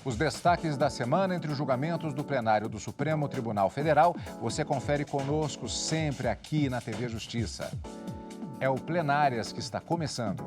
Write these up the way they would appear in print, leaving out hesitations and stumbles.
Os destaques da semana entre os julgamentos do plenário do Supremo Tribunal Federal, você confere conosco sempre aqui na TV Justiça. É o Plenárias que está começando.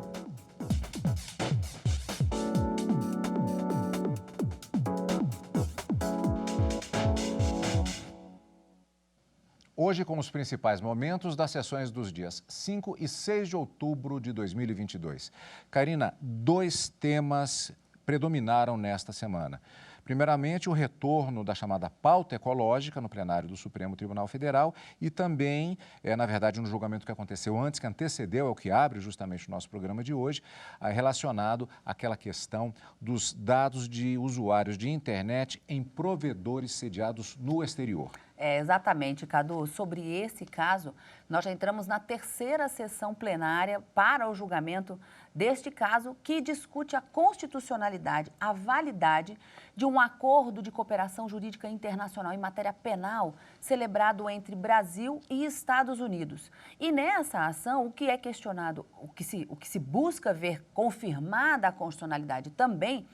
Hoje com os principais momentos das sessões dos dias 5 e 6 de outubro de 2022. Karina, dois temas predominaram nesta semana. Primeiramente, o retorno da chamada pauta ecológica no plenário do Supremo Tribunal Federal e também, na verdade, um julgamento que aconteceu antes, que antecedeu, é o que abre justamente o nosso programa de hoje, relacionado àquela questão dos dados de usuários de internet em provedores sediados no exterior. Exatamente, Cadu. Sobre esse caso, nós já entramos na terceira sessão plenária para o julgamento deste caso, que discute a constitucionalidade, a validade de um acordo de cooperação jurídica internacional em matéria penal celebrado entre Brasil e Estados Unidos. E nessa ação, o que é questionado, o que se busca ver confirmada a constitucionalidade também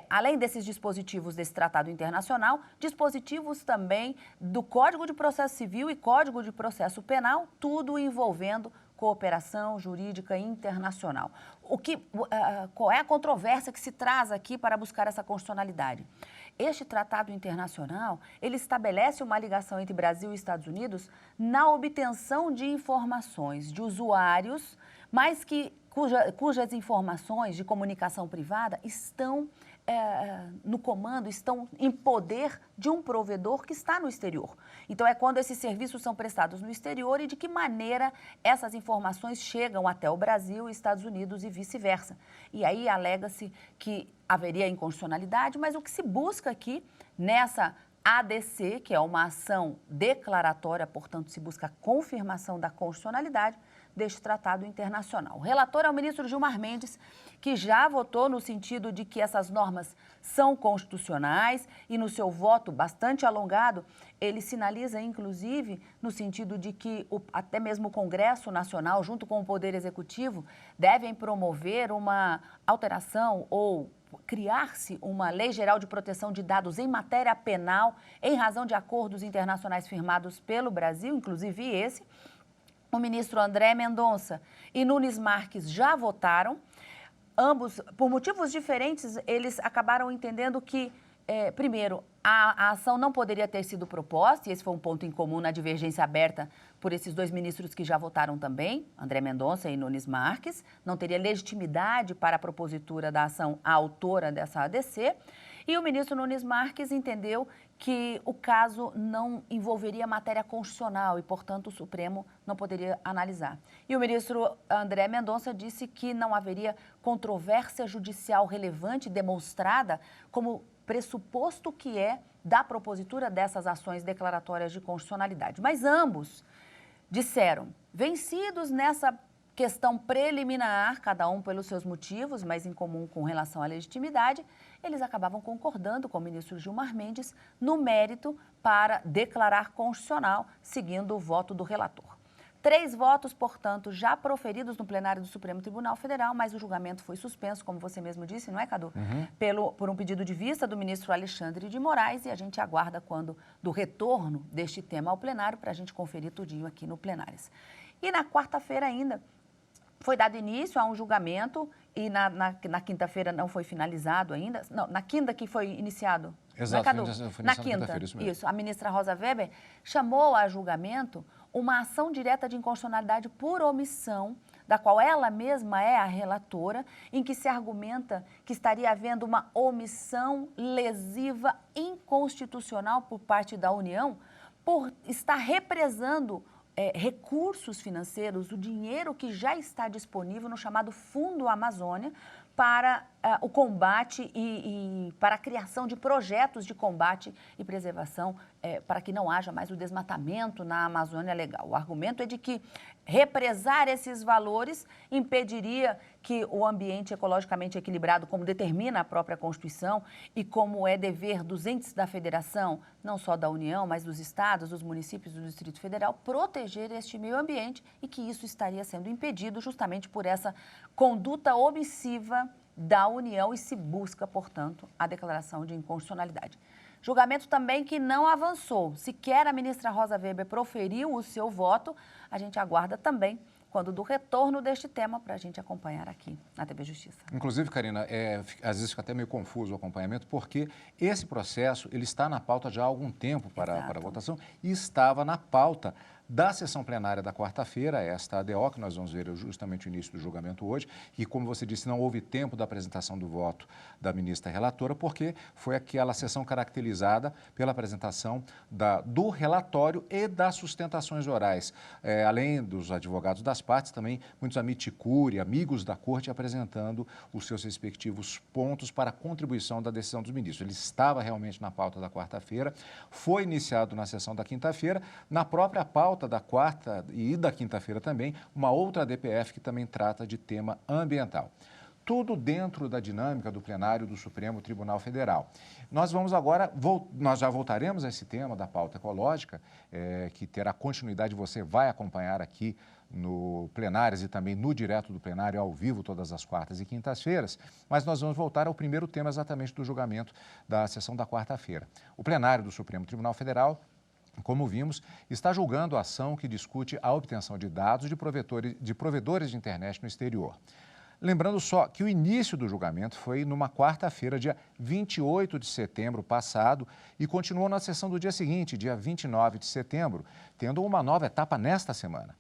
além desses dispositivos desse tratado internacional, dispositivos também do Código de Processo Civil e Código de Processo Penal, tudo envolvendo cooperação jurídica internacional. Qual é a controvérsia que se traz aqui para buscar essa constitucionalidade? Este tratado internacional, ele estabelece uma ligação entre Brasil e Estados Unidos na obtenção de informações de usuários, mas cujas informações de comunicação privada estão no comando, estão em poder de um provedor que está no exterior. Então, é quando esses serviços são prestados no exterior e de que maneira essas informações chegam até o Brasil, Estados Unidos e vice-versa. E aí alega-se que haveria inconstitucionalidade, mas o que se busca aqui nessa ADC, que é uma ação declaratória, portanto, se busca a confirmação da constitucionalidade deste tratado internacional. O relator é o ministro Gilmar Mendes, que já votou no sentido de que essas normas são constitucionais e no seu voto bastante alongado, ele sinaliza, inclusive, no sentido de que até mesmo o Congresso Nacional, junto com o Poder Executivo, devem promover uma alteração ou criar-se uma Lei Geral de Proteção de Dados em matéria penal, em razão de acordos internacionais firmados pelo Brasil, inclusive esse. O ministro André Mendonça e Nunes Marques já votaram. Ambos, por motivos diferentes, eles acabaram entendendo que, primeiro, a ação não poderia ter sido proposta, e esse foi um ponto em comum na divergência aberta por esses dois ministros que já votaram também, André Mendonça e Nunes Marques, não teria legitimidade para a propositura da ação a autora dessa ADC, e o ministro Nunes Marques entendeu que o caso não envolveria matéria constitucional e, portanto, o Supremo não poderia analisar. E o ministro André Mendonça disse que não haveria controvérsia judicial relevante demonstrada como pressuposto que é da propositura dessas ações declaratórias de constitucionalidade. Mas ambos disseram, vencidos nessa questão preliminar, cada um pelos seus motivos, mas em comum com relação à legitimidade, eles acabavam concordando com o ministro Gilmar Mendes no mérito para declarar constitucional, seguindo o voto do relator. 3 votos, portanto, já proferidos no plenário do Supremo Tribunal Federal, mas o julgamento foi suspenso, como você mesmo disse, não é, Cadu? Por um pedido de vista do ministro Alexandre de Moraes, e a gente aguarda do retorno deste tema ao plenário para a gente conferir tudinho aqui no Plenárias. E na quarta-feira ainda foi dado início a um julgamento e na quinta-feira não foi finalizado ainda. Não, na quinta que foi iniciado. Exato, foi na quinta, isso. A ministra Rosa Weber chamou a julgamento uma ação direta de inconstitucionalidade por omissão, da qual ela mesma é a relatora, em que se argumenta que estaria havendo uma omissão lesiva inconstitucional por parte da União por estar represando recursos financeiros, o dinheiro que já está disponível no chamado Fundo Amazônia para o combate e para a criação de projetos de combate e preservação para que não haja mais o desmatamento na Amazônia Legal. O argumento é de que represar esses valores impediria que o ambiente ecologicamente equilibrado, como determina a própria Constituição e como é dever dos entes da Federação, não só da União, mas dos estados, dos municípios do Distrito Federal, proteger este meio ambiente e que isso estaria sendo impedido justamente por essa conduta omissiva da União e se busca, portanto, a declaração de inconstitucionalidade. Julgamento também que não avançou. Sequer a ministra Rosa Weber proferiu o seu voto. A gente aguarda também quando do retorno deste tema para a gente acompanhar aqui na TV Justiça. Inclusive, Karina, às vezes fica até meio confuso o acompanhamento, porque esse processo ele está na pauta já há algum tempo para a votação e estava na pauta da sessão plenária da quarta-feira, esta ADO, que nós vamos ver justamente o início do julgamento hoje, e como você disse, não houve tempo da apresentação do voto da ministra relatora, porque foi aquela sessão caracterizada pela apresentação do relatório e das sustentações orais. Além dos advogados das partes, também muitos amiticuri, amigos da corte, apresentando os seus respectivos pontos para a contribuição da decisão dos ministros. Ele estava realmente na pauta da quarta-feira, foi iniciado na sessão da quinta-feira, na própria pauta da quarta e da quinta-feira também, uma outra DPF que também trata de tema ambiental. Tudo dentro da dinâmica do plenário do Supremo Tribunal Federal. Nós vamos agora, nós já voltaremos a esse tema da pauta ecológica, que terá continuidade, você vai acompanhar aqui no Plenárias e também no Direto do Plenário, ao vivo, todas as quartas e quintas-feiras, mas nós vamos voltar ao primeiro tema exatamente do julgamento da sessão da quarta-feira. O plenário do Supremo Tribunal Federal, como vimos, está julgando a ação que discute a obtenção de dados de provedores de internet no exterior. Lembrando só que o início do julgamento foi numa quarta-feira, dia 28 de setembro passado, e continuou na sessão do dia seguinte, dia 29 de setembro, tendo uma nova etapa nesta semana.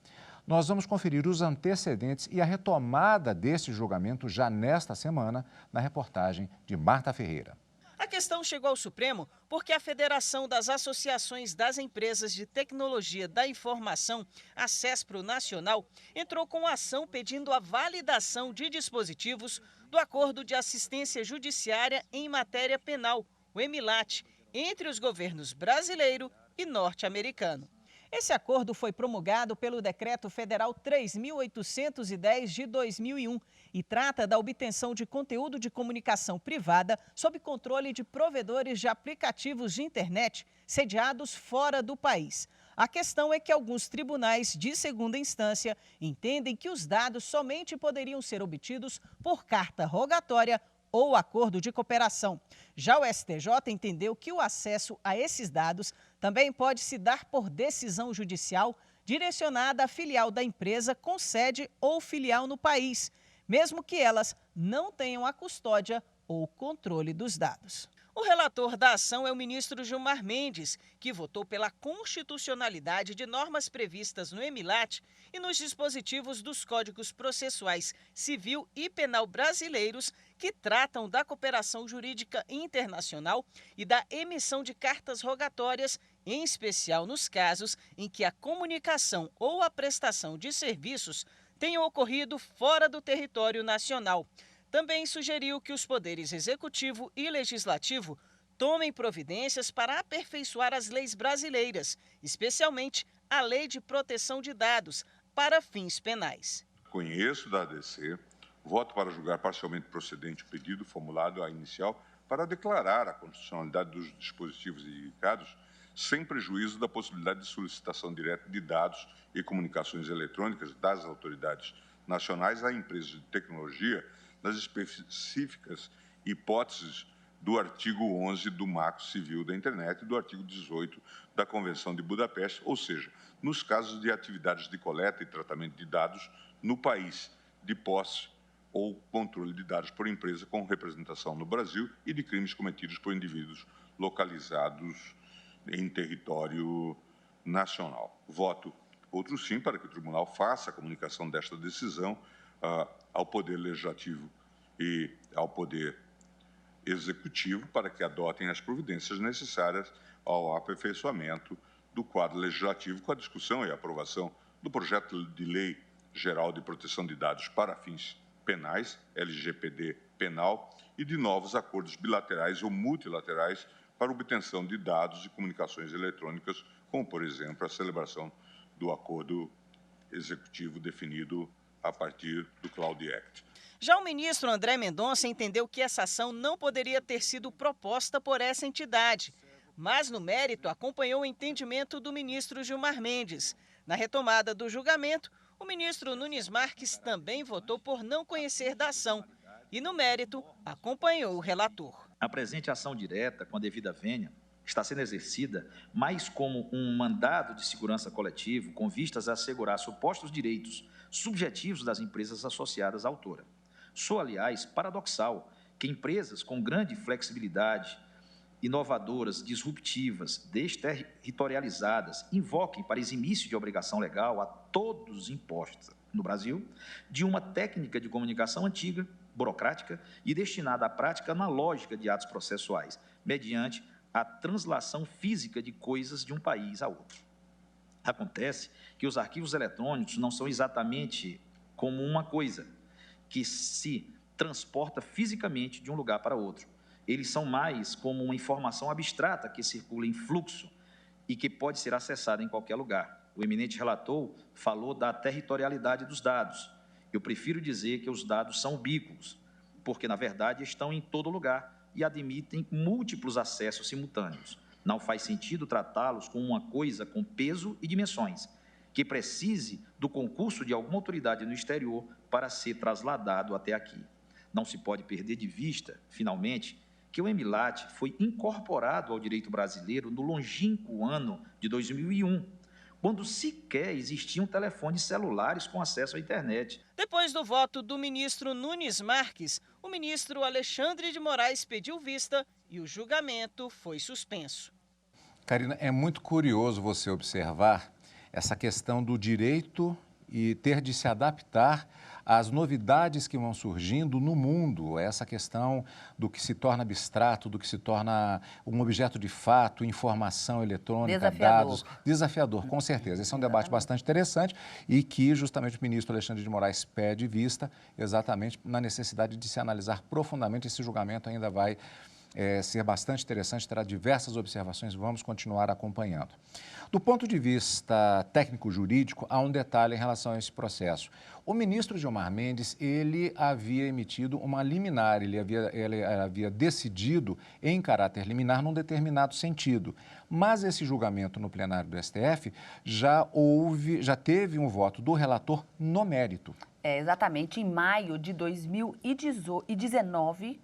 Nós vamos conferir os antecedentes e a retomada deste julgamento já nesta semana, na reportagem de Marta Ferreira. A questão chegou ao Supremo porque a Federação das Associações das Empresas de Tecnologia da Informação, a CESPRO Nacional, entrou com ação pedindo a validação de dispositivos do Acordo de Assistência Judiciária em Matéria Penal, o EMILAT, entre os governos brasileiro e norte-americano. Esse acordo foi promulgado pelo Decreto Federal 3.810 de 2001 e trata da obtenção de conteúdo de comunicação privada sob controle de provedores de aplicativos de internet sediados fora do país. A questão é que alguns tribunais de segunda instância entendem que os dados somente poderiam ser obtidos por carta rogatória ou acordo de cooperação. Já o STJ entendeu que o acesso a esses dados também pode se dar por decisão judicial direcionada à filial da empresa com sede ou filial no país, mesmo que elas não tenham a custódia ou controle dos dados. O relator da ação é o ministro Gilmar Mendes, que votou pela constitucionalidade de normas previstas no EMILAT e nos dispositivos dos Códigos Processuais Civil e Penal brasileiros que tratam da cooperação jurídica internacional e da emissão de cartas rogatórias, em especial nos casos em que a comunicação ou a prestação de serviços tenham ocorrido fora do território nacional. Também sugeriu que os poderes executivo e legislativo tomem providências para aperfeiçoar as leis brasileiras, especialmente a Lei de Proteção de Dados, para fins penais. Conheço da ADC, voto para julgar parcialmente procedente o pedido formulado à inicial para declarar a constitucionalidade dos dispositivos indicados, sem prejuízo da possibilidade de solicitação direta de dados e comunicações eletrônicas das autoridades nacionais a empresas de tecnologia, nas específicas hipóteses do artigo 11 do Marco Civil da Internet e do artigo 18 da Convenção de Budapeste, ou seja, nos casos de atividades de coleta e tratamento de dados no país, de posse ou controle de dados por empresa com representação no Brasil e de crimes cometidos por indivíduos localizados em território nacional. Voto outro sim para que o tribunal faça a comunicação desta decisão ao Poder Legislativo e ao Poder Executivo para que adotem as providências necessárias ao aperfeiçoamento do quadro legislativo com a discussão e aprovação do projeto de Lei Geral de Proteção de Dados para fins penais, LGPD penal, e de novos acordos bilaterais ou multilaterais para obtenção de dados e comunicações eletrônicas, como, por exemplo, a celebração do acordo executivo definido a partir do Cloud Act. Já o ministro André Mendonça entendeu que essa ação não poderia ter sido proposta por essa entidade, mas no mérito acompanhou o entendimento do ministro Gilmar Mendes. Na retomada do julgamento, o ministro Nunes Marques também votou por não conhecer da ação e, no mérito, acompanhou o relator. A presente ação direta, com a devida vênia, está sendo exercida mais como um mandado de segurança coletivo com vistas a assegurar supostos direitos subjetivos das empresas associadas à autora. Soa, aliás, paradoxal que empresas com grande flexibilidade, inovadoras, disruptivas, desterritorializadas, invoquem para eximir-se de obrigação legal a todos impostos no Brasil de uma técnica de comunicação antiga, burocrática e destinada à prática analógica de atos processuais, mediante a translação física de coisas de um país a outro. Acontece que os arquivos eletrônicos não são exatamente como uma coisa que se transporta fisicamente de um lugar para outro. Eles são mais como uma informação abstrata que circula em fluxo e que pode ser acessada em qualquer lugar. O eminente relator falou da territorialidade dos dados. Eu prefiro dizer que os dados são ubíquos, porque, na verdade, estão em todo lugar e admitem múltiplos acessos simultâneos. Não faz sentido tratá-los como uma coisa com peso e dimensões, que precise do concurso de alguma autoridade no exterior para ser trasladado até aqui. Não se pode perder de vista, finalmente, que o EMILAT foi incorporado ao direito brasileiro no longínquo ano de 2001, quando sequer existiam telefones celulares com acesso à internet. Depois do voto do ministro Nunes Marques, o ministro Alexandre de Moraes pediu vista e o julgamento foi suspenso. Karina, é muito curioso você observar essa questão do direito e ter de se adaptar às novidades que vão surgindo no mundo, essa questão do que se torna abstrato, do que se torna um objeto de fato, informação eletrônica, dados. Desafiador, com certeza. Esse é um debate bastante interessante e que justamente o ministro Alexandre de Moraes pede vista exatamente na necessidade de se analisar profundamente. Esse julgamento ainda vai ser bastante interessante, terá diversas observações, vamos continuar acompanhando. Do ponto de vista técnico-jurídico, há um detalhe em relação a esse processo. O ministro Gilmar Mendes, ele havia emitido uma liminar, ele havia decidido em caráter liminar num determinado sentido. Mas esse julgamento no plenário do STF já teve um voto do relator no mérito. Exatamente, em maio de 2019,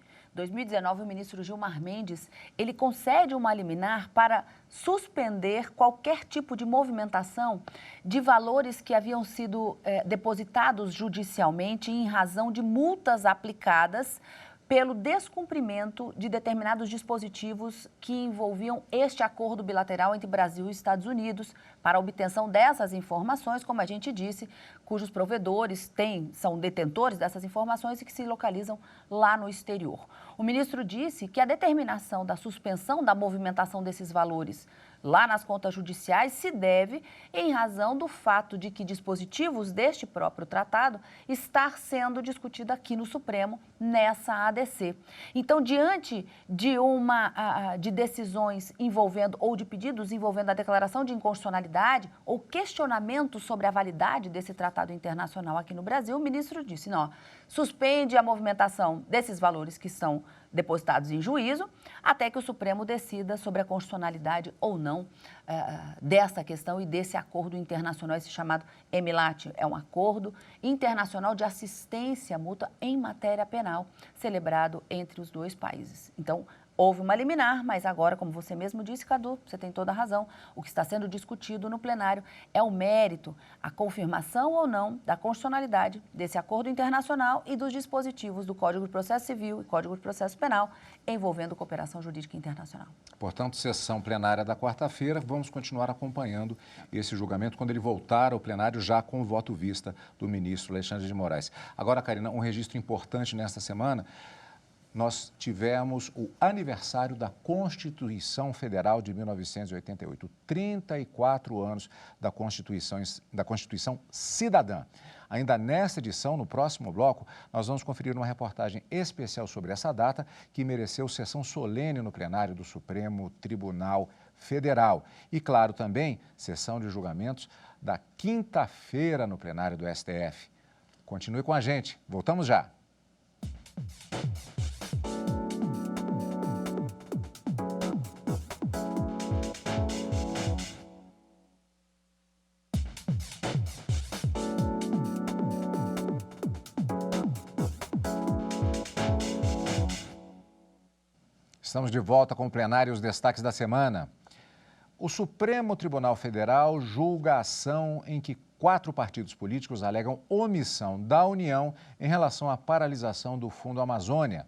o ministro Gilmar Mendes, ele concede uma liminar para suspender qualquer tipo de movimentação de valores que haviam sido depositados judicialmente em razão de multas aplicadas pelo descumprimento de determinados dispositivos que envolviam este acordo bilateral entre Brasil e Estados Unidos para a obtenção dessas informações, como a gente disse, cujos provedores são detentores dessas informações e que se localizam lá no exterior. O ministro disse que a determinação da suspensão da movimentação desses valores lá nas contas judiciais se deve em razão do fato de que dispositivos deste próprio tratado estar sendo discutido aqui no Supremo, nessa ADC. Então, diante de de decisões envolvendo ou de pedidos envolvendo a declaração de inconstitucionalidade ou questionamento sobre a validade desse tratado internacional aqui no Brasil, o ministro disse, não, suspende a movimentação desses valores que são depositados em juízo, até que o Supremo decida sobre a constitucionalidade ou não dessa questão e desse acordo internacional, esse chamado EMILAT. É um acordo internacional de assistência mútua em matéria penal, celebrado entre os dois países. Então, houve uma liminar, mas agora, como você mesmo disse, Cadu, você tem toda a razão, o que está sendo discutido no plenário é o mérito, a confirmação ou não da constitucionalidade desse acordo internacional e dos dispositivos do Código de Processo Civil e Código de Processo Penal envolvendo cooperação jurídica internacional. Portanto, sessão plenária da quarta-feira, vamos continuar acompanhando esse julgamento quando ele voltar ao plenário já com o voto vista do ministro Alexandre de Moraes. Agora, Karina, um registro importante nesta semana. Nós tivemos o aniversário da Constituição Federal de 1988, 34 anos da Constituição Cidadã. Ainda nesta edição, no próximo bloco, nós vamos conferir uma reportagem especial sobre essa data que mereceu sessão solene no plenário do Supremo Tribunal Federal. E, claro, também sessão de julgamentos da quinta-feira no plenário do STF. Continue com a gente, voltamos já. Estamos de volta com o plenário e os destaques da semana. O Supremo Tribunal Federal julga a ação em que 4 partidos políticos alegam omissão da União em relação à paralisação do Fundo Amazônia.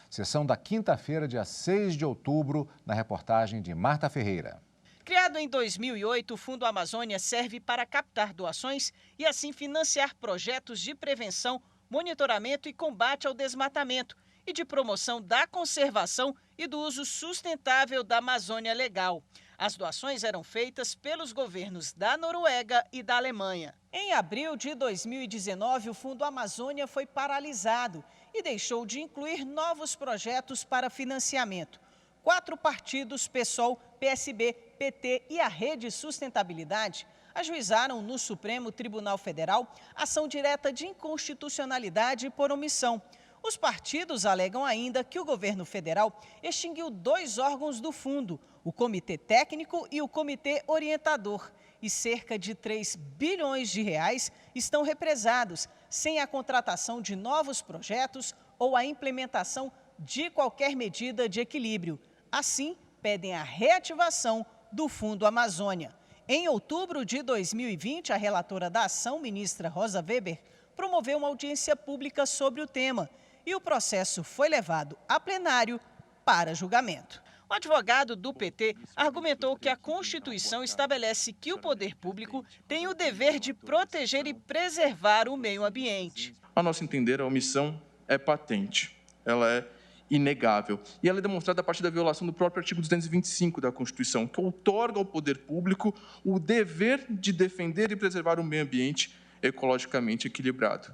Sessão da quinta-feira, dia 6 de outubro, na reportagem de Marta Ferreira. Criado em 2008, o Fundo Amazônia serve para captar doações e assim financiar projetos de prevenção, monitoramento e combate ao desmatamento e de promoção da conservação e do uso sustentável da Amazônia Legal. As doações eram feitas pelos governos da Noruega e da Alemanha. Em abril de 2019, o Fundo Amazônia foi paralisado e deixou de incluir novos projetos para financiamento. 4 partidos, PSOL, PSB, PT e a Rede Sustentabilidade, ajuizaram no Supremo Tribunal Federal ação direta de inconstitucionalidade por omissão. Os partidos alegam ainda que o governo federal extinguiu 2 órgãos do fundo, o Comitê Técnico e o Comitê Orientador, e cerca de 3 bilhões de reais estão represados, sem a contratação de novos projetos ou a implementação de qualquer medida de equilíbrio. Assim, pedem a reativação do Fundo Amazônia. Em outubro de 2020, a relatora da ação, ministra Rosa Weber, promoveu uma audiência pública sobre o tema e o processo foi levado a plenário para julgamento. O advogado do PT argumentou que a Constituição estabelece que o poder público tem o dever de proteger e preservar o meio ambiente. A nosso entender, a omissão é patente, ela é inegável. E ela é demonstrada a partir da violação do próprio artigo 225 da Constituição, que outorga ao poder público o dever de defender e preservar o meio ambiente ecologicamente equilibrado.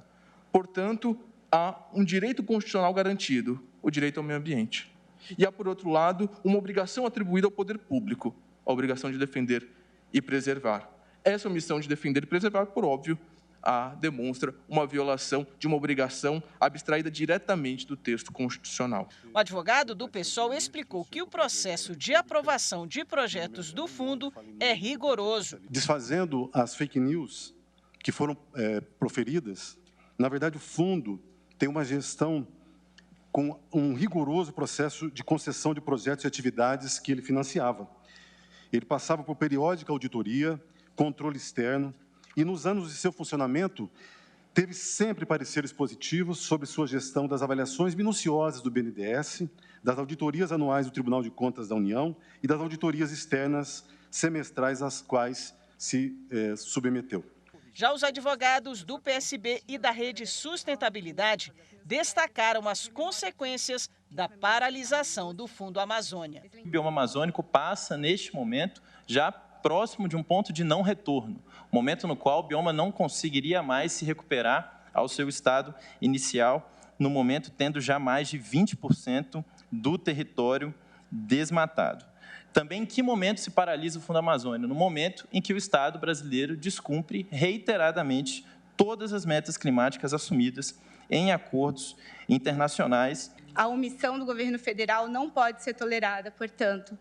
Portanto, há um direito constitucional garantido, o direito ao meio ambiente. E há, por outro lado, uma obrigação atribuída ao poder público, a obrigação de defender e preservar. Essa omissão de defender e preservar, por óbvio, demonstra uma violação de uma obrigação abstraída diretamente do texto constitucional. O advogado do PSOL explicou que o processo de aprovação de projetos do fundo é rigoroso. Desfazendo as fake news que foram proferidas, na verdade, o fundo tem uma gestão com um rigoroso processo de concessão de projetos e atividades que ele financiava. Ele passava por periódica auditoria, controle externo, e nos anos de seu funcionamento, teve sempre pareceres positivos sobre sua gestão das avaliações minuciosas do BNDES, das auditorias anuais do Tribunal de Contas da União e das auditorias externas semestrais às quais se submeteu. Já os advogados do PSB e da Rede Sustentabilidade destacaram as consequências da paralisação do Fundo Amazônia. O bioma amazônico passa, neste momento, já próximo de um ponto de não retorno, momento no qual o bioma não conseguiria mais se recuperar ao seu estado inicial, no momento tendo já mais de 20% do território desmatado. Também em que momento se paralisa o Fundo Amazônia? No momento em que o Estado brasileiro descumpre reiteradamente todas as metas climáticas assumidas em acordos internacionais. A omissão do governo federal não pode ser tolerada, portanto,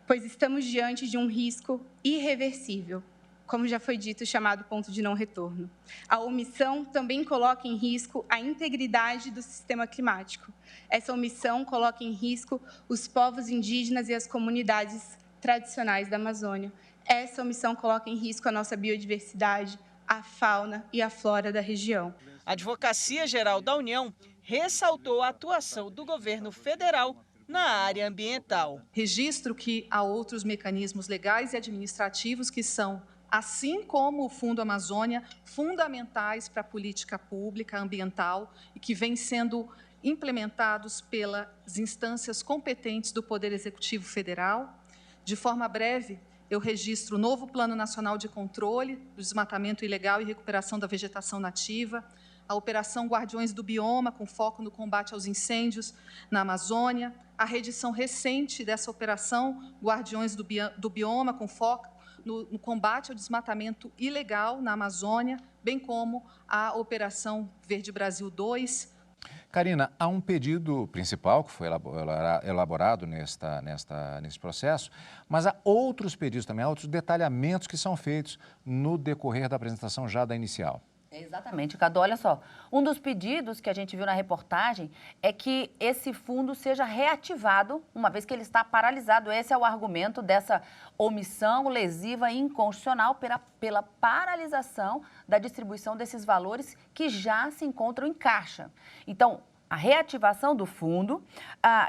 pois estamos diante de um risco irreversível, como já foi dito, chamado ponto de não retorno. A omissão também coloca em risco a integridade do sistema climático. Essa omissão coloca em risco os povos indígenas e as comunidades tradicionais da Amazônia. Essa omissão coloca em risco a nossa biodiversidade, a fauna e a flora da região. A Advocacia Geral da União ressaltou a atuação do governo federal na área ambiental. Registro que há outros mecanismos legais e administrativos que são, assim como o Fundo Amazônia, fundamentais para a política pública ambiental e que vêm sendo implementados pelas instâncias competentes do Poder Executivo Federal. De forma breve, eu registro o novo Plano Nacional de Controle do Desmatamento Ilegal e Recuperação da Vegetação Nativa, a Operação Guardiões do Bioma, com foco no combate aos incêndios na Amazônia, a reedição recente dessa Operação Guardiões do Bioma, com foco no combate ao desmatamento ilegal na Amazônia, bem como a Operação Verde Brasil 2. Karina, há um pedido principal que foi elaborado nesse processo, mas há outros pedidos também, há outros detalhamentos que são feitos no decorrer da apresentação já da inicial. Exatamente, Cadu. Olha só, um dos pedidos que a gente viu na reportagem é que esse fundo seja reativado, uma vez que ele está paralisado. Esse é o argumento dessa omissão lesiva e inconstitucional pela paralisação da distribuição desses valores que já se encontram em caixa. Então, a reativação do fundo,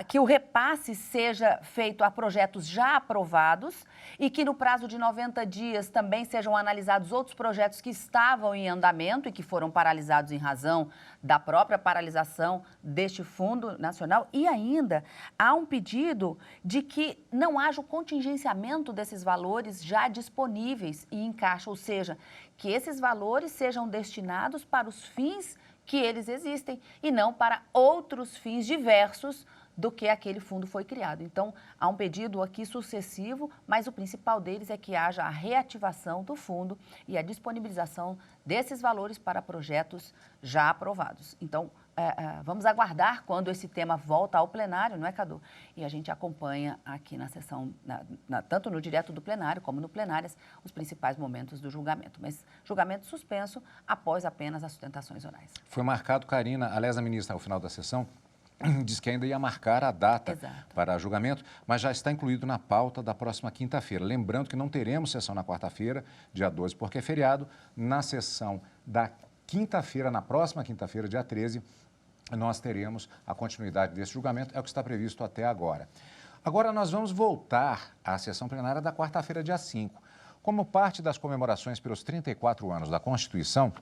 que o repasse seja feito a projetos já aprovados e que no prazo de 90 dias também sejam analisados outros projetos que estavam em andamento e que foram paralisados em razão da própria paralisação deste Fundo Nacional. E ainda há um pedido de que não haja o contingenciamento desses valores já disponíveis e em caixa, ou seja, que esses valores sejam destinados para os fins que eles existem e não para outros fins diversos do que aquele fundo foi criado. Então, há um pedido aqui sucessivo, mas o principal deles é que haja a reativação do fundo e a disponibilização desses valores para projetos já aprovados. Então, vamos aguardar quando esse tema volta ao plenário, não é, Cadu? E a gente acompanha aqui na sessão, tanto no direto do plenário como no plenárias, os principais momentos do julgamento. Mas julgamento suspenso após apenas as sustentações orais. Foi marcado, Karina, aliás, a ministra, ao final da sessão, disse que ainda ia marcar a data para julgamento, mas já está incluído na pauta da próxima quinta-feira. Lembrando que não teremos sessão na quarta-feira, dia 12, porque é feriado. Na sessão da quinta-feira, na próxima quinta-feira, dia 13, nós teremos a continuidade desse julgamento, é o que está previsto até agora. Agora nós vamos voltar à sessão plenária da quarta-feira, dia 5. Como parte das comemorações pelos 34 anos da Constituição,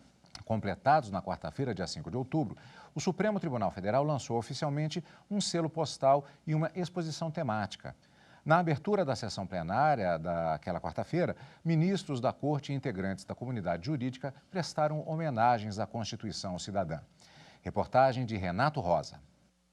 completados na quarta-feira, dia 5 de outubro, o Supremo Tribunal Federal lançou oficialmente um selo postal e uma exposição temática. Na abertura da sessão plenária daquela quarta-feira, ministros da Corte e integrantes da comunidade jurídica prestaram homenagens à Constituição Cidadã. Reportagem de Renato Rosa.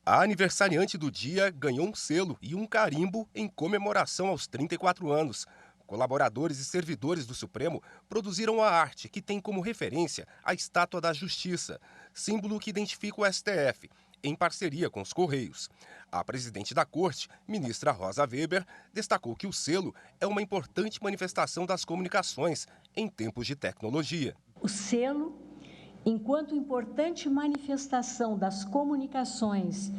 A aniversariante do dia ganhou um selo e um carimbo em comemoração aos 34 anos. Colaboradores e servidores do Supremo produziram a arte que tem como referência a Estátua da Justiça, símbolo que identifica o STF, em parceria com os Correios. A presidente da Corte, ministra Rosa Weber, destacou que o selo é uma importante manifestação das comunicações em tempos de tecnologia. O selo, enquanto importante manifestação das comunicações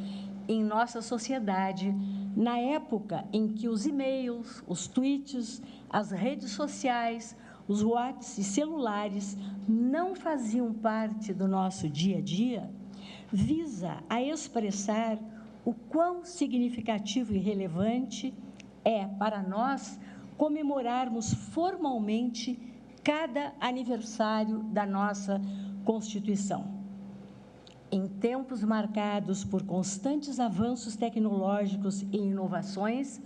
em nossa sociedade, na época em que os e-mails, os tweets, as redes sociais, os WhatsApp e celulares não faziam parte do nosso dia a dia, visa a expressar o quão significativo e relevante é para nós comemorarmos formalmente cada aniversário da nossa Constituição. Em tempos marcados por constantes avanços tecnológicos e inovações,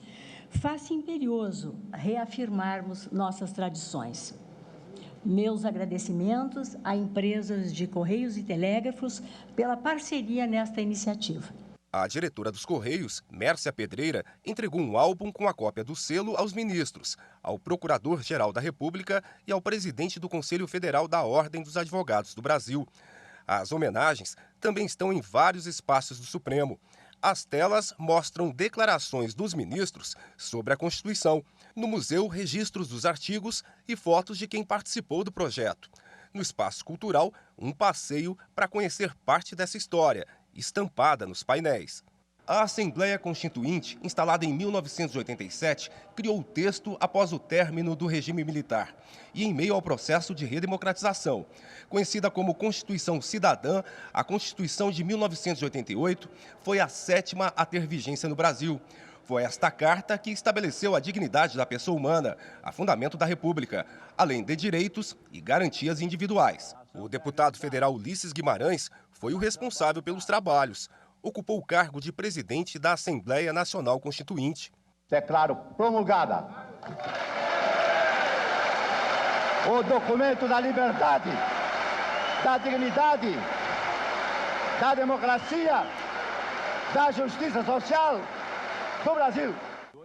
faz-se imperioso reafirmarmos nossas tradições. Meus agradecimentos a empresas de Correios e Telégrafos pela parceria nesta iniciativa. A diretora dos Correios, Mércia Pedreira, entregou um álbum com a cópia do selo aos ministros, ao Procurador-Geral da República e ao presidente do Conselho Federal da Ordem dos Advogados do Brasil. As homenagens também estão em vários espaços do Supremo. As telas mostram declarações dos ministros sobre a Constituição. No museu, registros dos artigos e fotos de quem participou do projeto. No espaço cultural, um passeio para conhecer parte dessa história, estampada nos painéis. A Assembleia Constituinte, instalada em 1987, criou o texto após o término do regime militar e em meio ao processo de redemocratização. Conhecida como Constituição Cidadã, a Constituição de 1988 foi a 7ª a ter vigência no Brasil. Foi esta carta que estabeleceu a dignidade da pessoa humana, a fundamento da República, além de direitos e garantias individuais. O deputado federal Ulisses Guimarães foi o responsável pelos trabalhos. Ocupou o cargo de presidente da Assembleia Nacional Constituinte. Declaro promulgada o documento da liberdade, da dignidade, da democracia, da justiça social do Brasil.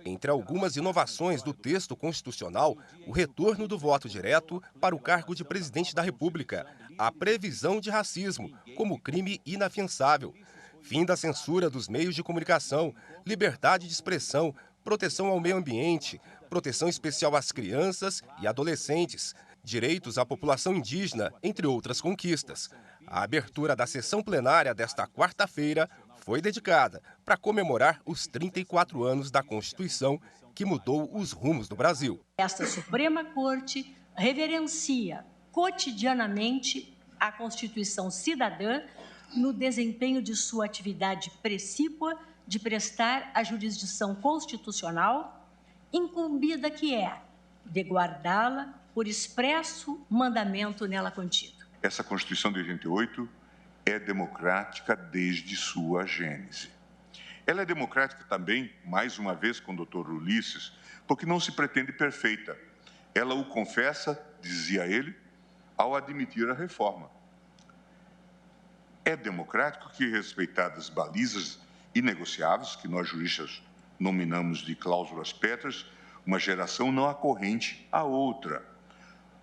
Entre algumas inovações do texto constitucional, o retorno do voto direto para o cargo de presidente da República, a previsão de racismo como crime inafiançável, fim da censura dos meios de comunicação, liberdade de expressão, proteção ao meio ambiente, proteção especial às crianças e adolescentes, direitos à população indígena, entre outras conquistas. A abertura da sessão plenária desta quarta-feira foi dedicada para comemorar os 34 anos da Constituição que mudou os rumos do Brasil. Esta Suprema Corte reverencia cotidianamente a Constituição cidadã no desempenho de sua atividade precípua de prestar a jurisdição constitucional, incumbida que é de guardá-la por expresso mandamento nela contido. Essa Constituição de 88 é democrática desde sua gênese. Ela é democrática também, mais uma vez com o Dr. Ulisses, porque não se pretende perfeita. Ela o confessa, dizia ele, ao admitir a reforma. É democrático que, respeitadas balizas inegociáveis, que nós juristas nominamos de cláusulas pétreas, uma geração não acorrente à outra.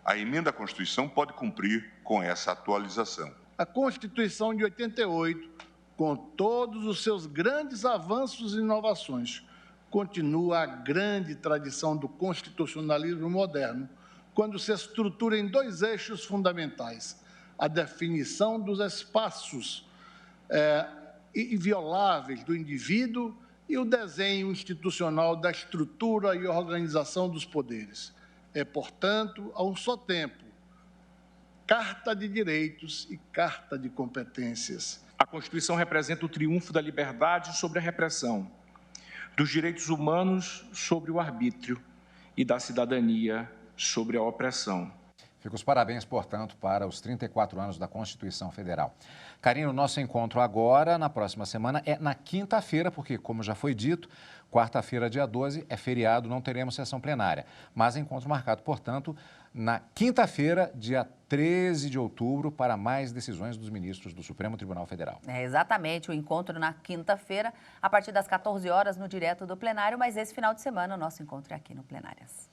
A emenda à Constituição pode cumprir com essa atualização. A Constituição de 88, com todos os seus grandes avanços e inovações, continua a grande tradição do constitucionalismo moderno, quando se estrutura em dois eixos fundamentais: a definição dos espaços invioláveis do indivíduo e o desenho institucional da estrutura e organização dos poderes. É, portanto, a um só tempo, Carta de Direitos e Carta de Competências. A Constituição representa o triunfo da liberdade sobre a repressão, dos direitos humanos sobre o arbítrio e da cidadania sobre a opressão. Fica os parabéns, portanto, para os 34 anos da Constituição Federal. Karina, o nosso encontro agora, na próxima semana, é na quinta-feira, porque, como já foi dito, quarta-feira, dia 12, é feriado, não teremos sessão plenária. Mas encontro marcado, portanto, na quinta-feira, dia 13 de outubro, para mais decisões dos ministros do Supremo Tribunal Federal. É exatamente, o encontro na quinta-feira, a partir das 14 horas, no direto do plenário, mas esse final de semana o nosso encontro é aqui no Plenárias.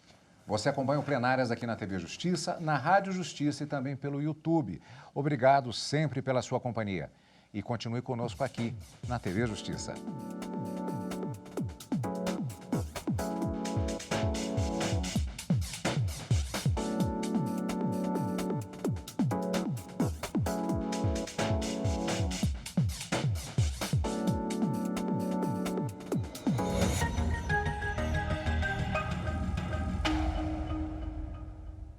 Você acompanha o Plenárias aqui na TV Justiça, na Rádio Justiça e também pelo YouTube. Obrigado sempre pela sua companhia. E continue conosco aqui na TV Justiça.